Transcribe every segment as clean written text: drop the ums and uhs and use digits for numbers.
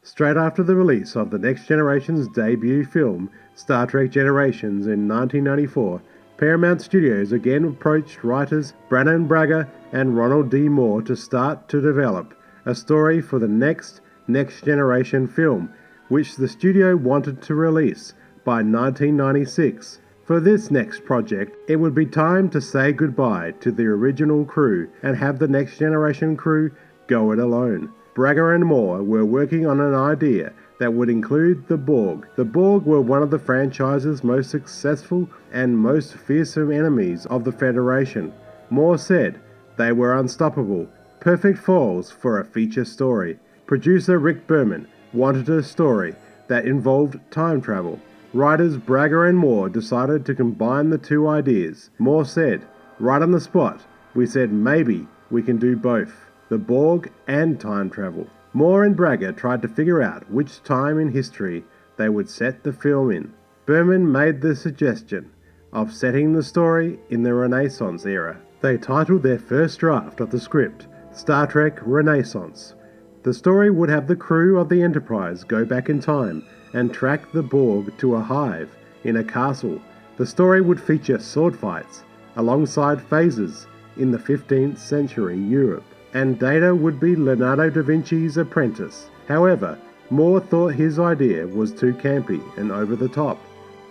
Straight after the release of the Next Generation's debut film, Star Trek Generations, in 1994, Paramount Studios again approached writers Brannon Braga and Ronald D. Moore to start to develop a story for the Next Generation film, which the studio wanted to release by 1996. For this next project, it would be time to say goodbye to the original crew and have the Next Generation crew go it alone. Braga and Moore were working on an idea that would include the Borg. The Borg were one of the franchise's most successful and most fearsome enemies of the Federation. Moore said they were unstoppable, perfect foils for a feature story. Producer Rick Berman wanted a story that involved time travel. Writers Braga and Moore decided to combine the two ideas. Moore said, "Right on the spot, we said maybe we can do both, the Borg and time travel." Moore and Braga tried to figure out which time in history they would set the film in. Berman made the suggestion of setting the story in the Renaissance era. They titled their first draft of the script Star Trek Renaissance. The story would have the crew of the Enterprise go back in time and track the Borg to a hive in a castle. The story would feature sword fights alongside phasers in the 15th century Europe, and Data would be Leonardo da Vinci's apprentice. However, Moore thought his idea was too campy and over the top.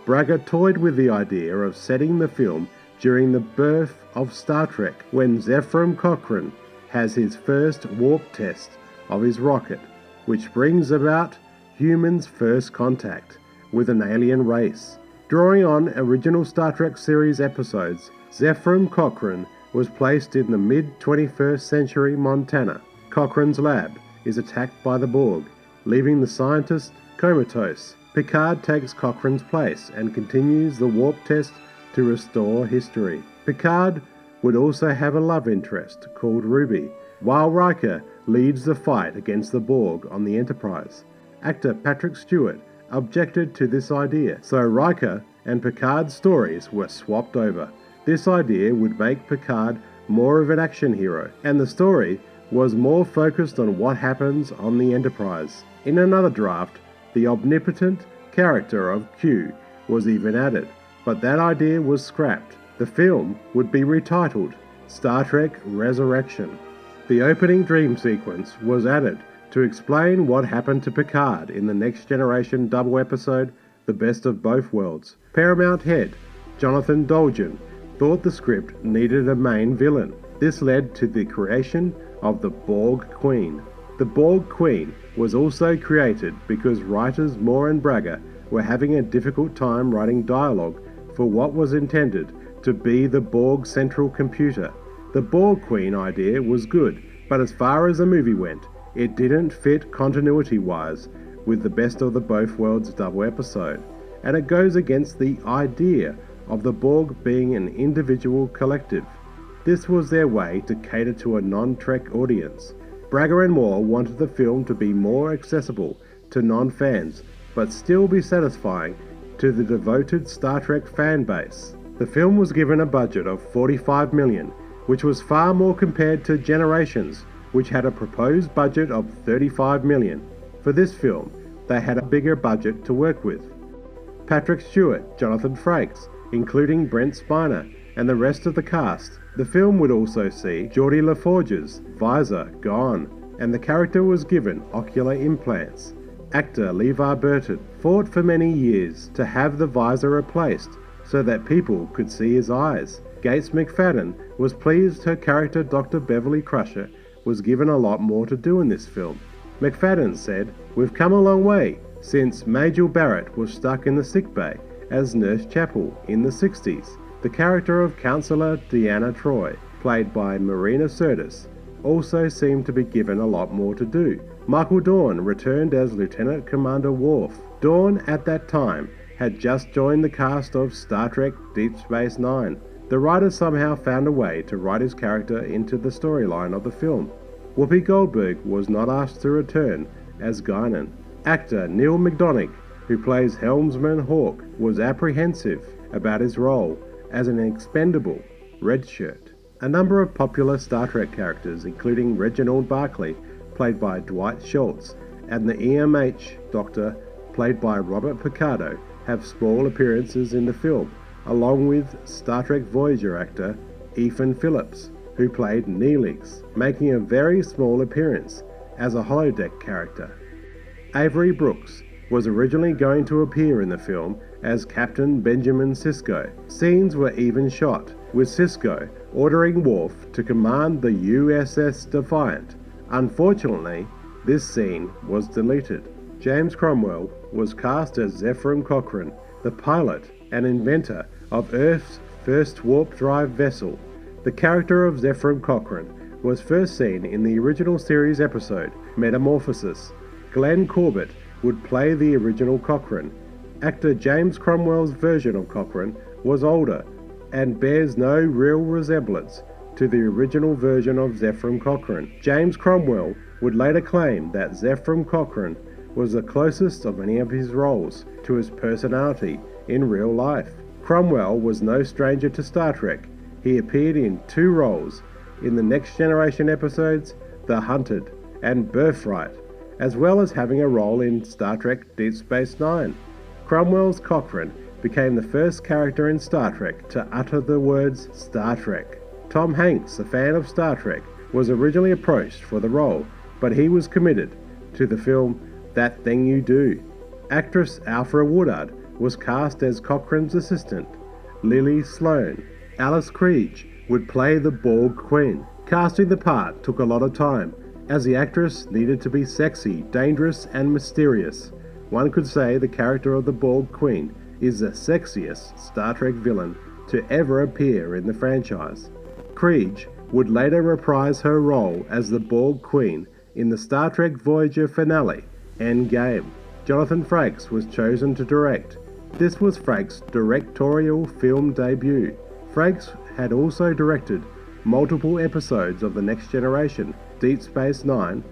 Braga toyed with the idea of setting the film during the birth of Star Trek, when Zefram Cochrane has his first warp test of his rocket, which brings about humans' first contact with an alien race. Drawing on original Star Trek series episodes, Zefram Cochrane was placed in the mid-21st century Montana. Cochrane's lab is attacked by the Borg, leaving the scientist comatose. Picard takes Cochrane's place and continues the warp test to restore history. Picard would also have a love interest called Ruby, while Riker leads the fight against the Borg on the Enterprise. Actor Patrick Stewart objected to this idea, so Riker and Picard's stories were swapped over. This idea would make Picard more of an action hero, and the story was more focused on what happens on the Enterprise. In another draft, the omnipotent character of Q was even added, but that idea was scrapped. The film would be retitled Star Trek Resurrection. The opening dream sequence was added to explain what happened to Picard in the Next Generation double episode The Best of Both Worlds. Paramount head Jonathan Dolgen thought the script needed a main villain. This led to the creation of the Borg Queen. The Borg Queen was also created because writers Moore and Braga were having a difficult time writing dialogue for what was intended to be the Borg central computer. The Borg Queen idea was good, but as far as the movie went, it didn't fit continuity-wise with the Best of the Both Worlds double episode, and it goes against the idea of the Borg being an individual collective. This was their way to cater to a non-Trek audience. Braga and Moore wanted the film to be more accessible to non-fans, but still be satisfying to the devoted Star Trek fan base. The film was given a budget of $45 million, which was far more compared to Generations, which had a proposed budget of $35 million. For this film, they had a bigger budget to work with. Patrick Stewart, Jonathan Frakes, including Brent Spiner, and the rest of the cast. The film would also see Geordie LaForge's visor gone, and the character was given ocular implants. Actor LeVar Burton fought for many years to have the visor replaced so that people could see his eyes. Gates McFadden was pleased her character Dr. Beverly Crusher was given a lot more to do in this film. McFadden said, "We've come a long way since Majel Barrett was stuck in the sickbay as Nurse Chapel in the 60s. The character of Counselor Deanna Troi, played by Marina Sirtis, also seemed to be given a lot more to do. Michael Dorn returned as Lieutenant Commander Worf. Dorn, at that time, had just joined the cast of Star Trek Deep Space Nine. The writer somehow found a way to write his character into the storyline of the film. Whoopi Goldberg was not asked to return as Guinan. Actor Neil McDonough, who plays Helmsman Hawk, was apprehensive about his role as an expendable redshirt. A number of popular Star Trek characters, including Reginald Barclay, played by Dwight Schultz, and the EMH Doctor, played by Robert Picardo, have small appearances in the film, along with Star Trek Voyager actor Ethan Phillips, who played Neelix, making a very small appearance as a holodeck character. Avery Brooks was originally going to appear in the film as Captain Benjamin Sisko. Scenes were even shot, with Sisko ordering Worf to command the USS Defiant. Unfortunately, this scene was deleted. James Cromwell was cast as Zephram Cochrane, the pilot and inventor of Earth's first warp-drive vessel. The character of Zephram Cochrane was first seen in the original series episode Metamorphosis. Glenn Corbett would play the original Cochrane. Actor James Cromwell's version of Cochrane was older and bears no real resemblance to the original version of Zephram Cochrane. James Cromwell would later claim that Zephram Cochrane was the closest of any of his roles to his personality in real life. Cromwell was no stranger to Star Trek. He appeared in 2 roles in the Next Generation episodes The Hunted and Birthright, as well as having a role in Star Trek Deep Space Nine. Cromwell's Cochrane became the first character in Star Trek to utter the words Star Trek. Tom Hanks, a fan of Star Trek, was originally approached for the role, but he was committed to the film That Thing You Do. Actress Alfre Woodard was cast as Cochrane's assistant, Lily Sloan. Alice Krige would play the Borg Queen. Casting the part took a lot of time, as the actress needed to be sexy, dangerous, and mysterious. One could say the character of the Borg Queen is the sexiest Star Trek villain to ever appear in the franchise. Krige would later reprise her role as the Borg Queen in the Star Trek Voyager finale, Endgame. Jonathan Frakes was chosen to direct. This was Frakes' directorial film debut. Frakes had also directed multiple episodes of The Next Generation, Deep Space Nine,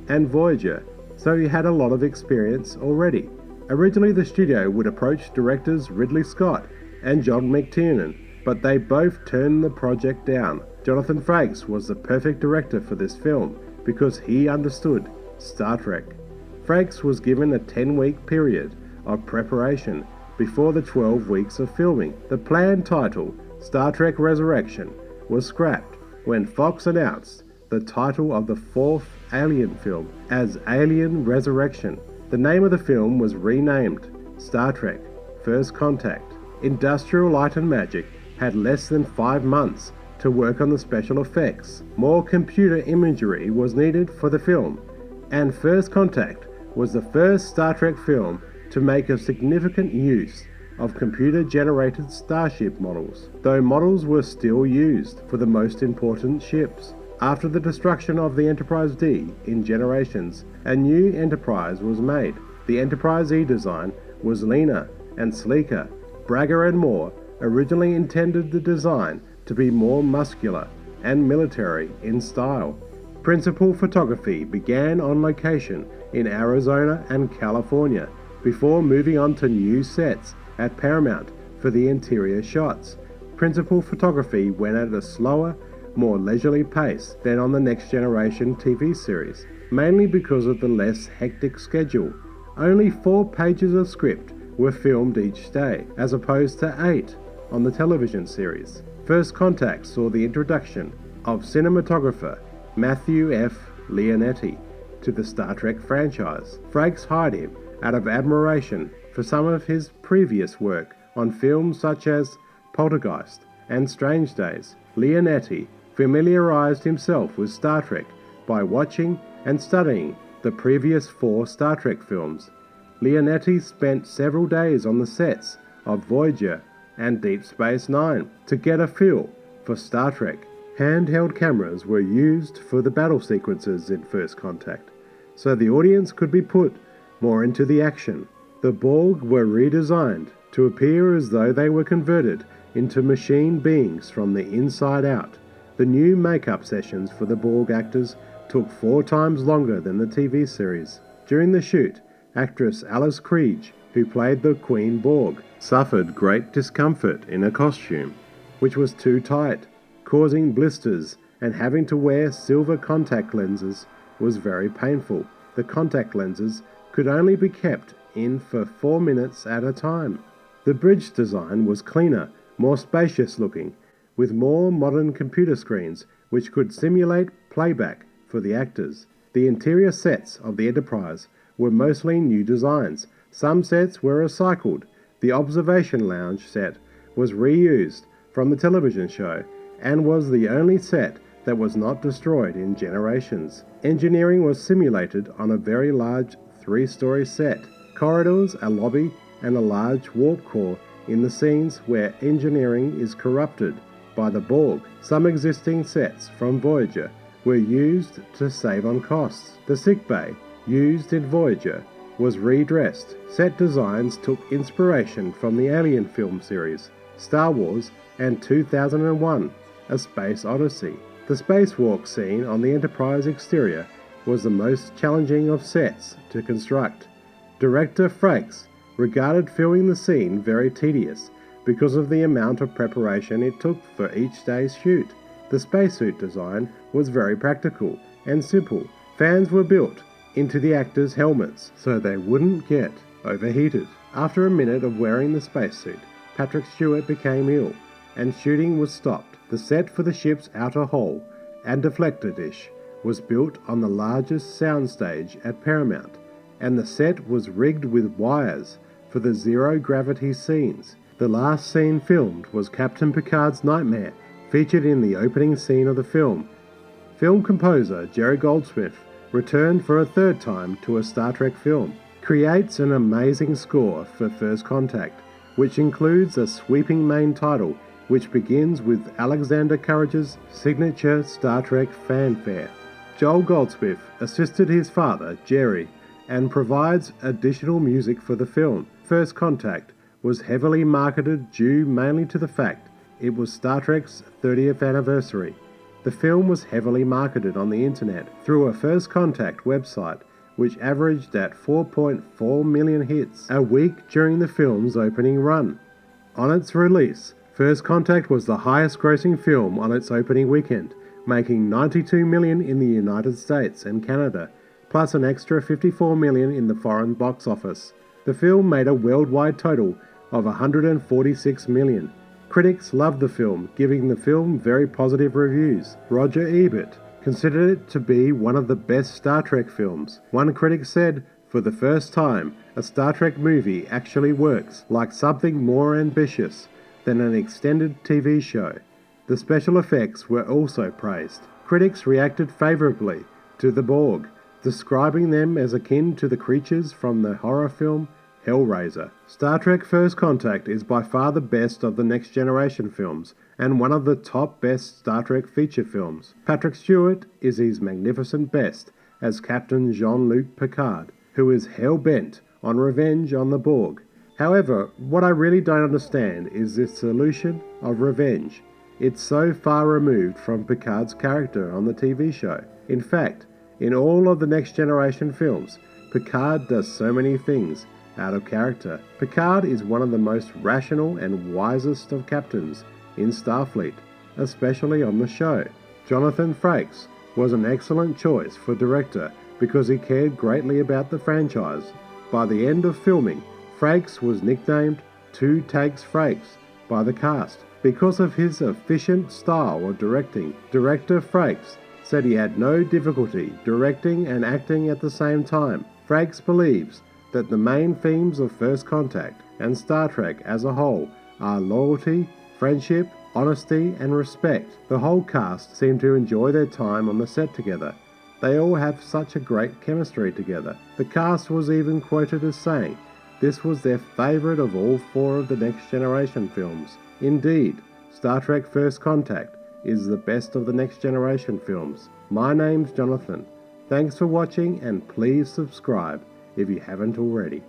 and Voyager, so he had a lot of experience already. Originally, the studio would approach directors Ridley Scott and John McTiernan, but they both turned the project down. Jonathan Frakes was the perfect director for this film because he understood Star Trek. Frakes was given a 10-week period of preparation before the 12 weeks of filming. The planned title, Star Trek Resurrection, was scrapped when Fox announced the title of the 4th Alien film as Alien Resurrection. The name of the film was renamed Star Trek First Contact. Industrial Light and Magic had less than 5 months to work on the special effects. More computer imagery was needed for the film, and First Contact was the first Star Trek film to make a significant use of computer-generated starship models, though models were still used for the most important ships. After the destruction of the Enterprise D in Generations, a new Enterprise was made. The Enterprise E design was leaner and sleeker. Braga and Moore originally intended the design to be more muscular and military in style. Principal photography began on location in Arizona and California before moving on to new sets at Paramount for the interior shots. Principal photography went at a slower, more leisurely pace than on the Next Generation TV series, mainly because of the less hectic schedule. Only 4 pages of script were filmed each day, as opposed to 8 on the television series. First Contact saw the introduction of cinematographer Matthew F. Leonetti to the Star Trek franchise. Frakes hired him out of admiration for some of his previous work on films such as Poltergeist and Strange Days. Leonetti familiarized himself with Star Trek by watching and studying the previous 4 Star Trek films. Leonetti spent several days on the sets of Voyager and Deep Space Nine to get a feel for Star Trek. Handheld cameras were used for the battle sequences in First Contact, so the audience could be put more into the action. The Borg were redesigned to appear as though they were converted into machine beings from the inside out. The new makeup sessions for the Borg actors took 4 times longer than the TV series. During the shoot, actress Alice Krige, who played the Queen Borg, suffered great discomfort in a costume, which was too tight, causing blisters, and having to wear silver contact lenses was very painful. the contact lenses could only be kept in for 4 minutes at a time. The bridge design was cleaner, more spacious looking, with more modern computer screens which could simulate playback for the actors. The interior sets of the Enterprise were mostly new designs. Some sets were recycled. The observation lounge set was reused from the television show and was the only set that was not destroyed in Generations. Engineering was simulated on a very large 3-story set. Corridors, a lobby, and a large warp core in the scenes where engineering is corrupted by the Borg. Some existing sets from Voyager were used to save on costs. The sickbay, used in Voyager, was redressed. Set designs took inspiration from the Alien film series, Star Wars, and 2001, A Space Odyssey. The spacewalk scene on the Enterprise exterior was the most challenging of sets to construct. Director Frakes regarded filming the scene very tedious because of the amount of preparation it took for each day's shoot. The spacesuit design was very practical and simple. Fans were built into the actors' helmets so they wouldn't get overheated. After a minute of wearing the spacesuit, Patrick Stewart became ill and shooting was stopped. The set for the ship's outer hull and deflector dish was built on the largest soundstage at Paramount, and the set was rigged with wires for the zero-gravity scenes. The last scene filmed was Captain Picard's nightmare, featured in the opening scene of the film. Film composer Jerry Goldsmith returned for a third time to a Star Trek film. Creates an amazing score for First Contact, which includes a sweeping main title which begins with Alexander Courage's signature Star Trek fanfare. Joel Goldsmith assisted his father, Jerry, and provides additional music for the film. First Contact was heavily marketed due mainly to the fact it was Star Trek's 30th anniversary. The film was heavily marketed on the internet through a First Contact website, which averaged at 4.4 million hits a week during the film's opening run. On its release, First Contact was the highest grossing film on its opening weekend, making $92 million in the United States and Canada, plus an extra $54 million in the foreign box office. The film made a worldwide total of $146 million. Critics loved the film, giving the film very positive reviews. Roger Ebert considered it to be one of the best Star Trek films. One critic said, "For the first time, a Star Trek movie actually works like something more ambitious than an extended TV show." The special effects were also praised. Critics reacted favourably to the Borg, describing them as akin to the creatures from the horror film Hellraiser. Star Trek First Contact is by far the best of the Next Generation films, and one of the top best Star Trek feature films. Patrick Stewart is his magnificent best as Captain Jean-Luc Picard, who is hell-bent on revenge on the Borg. However, what I really don't understand is this solution of revenge. It's so far removed from Picard's character on the TV show. In fact, in all of the Next Generation films, Picard does so many things out of character. Picard is one of the most rational and wisest of captains in Starfleet, especially on the show. Jonathan Frakes was an excellent choice for director because he cared greatly about the franchise. By the end of filming, Frakes was nicknamed Two Takes Frakes by the cast because of his efficient style of directing. Director Frakes said he had no difficulty directing and acting at the same time. Frakes believes that the main themes of First Contact and Star Trek as a whole are loyalty, friendship, honesty, and respect. The whole cast seemed to enjoy their time on the set together. They all have such a great chemistry together. The cast was even quoted as saying this was their favourite of all 4 of the Next Generation films. Indeed, Star Trek First Contact is the best of the Next Generation films. My name's Jonathan. Thanks for watching, and please subscribe if you haven't already.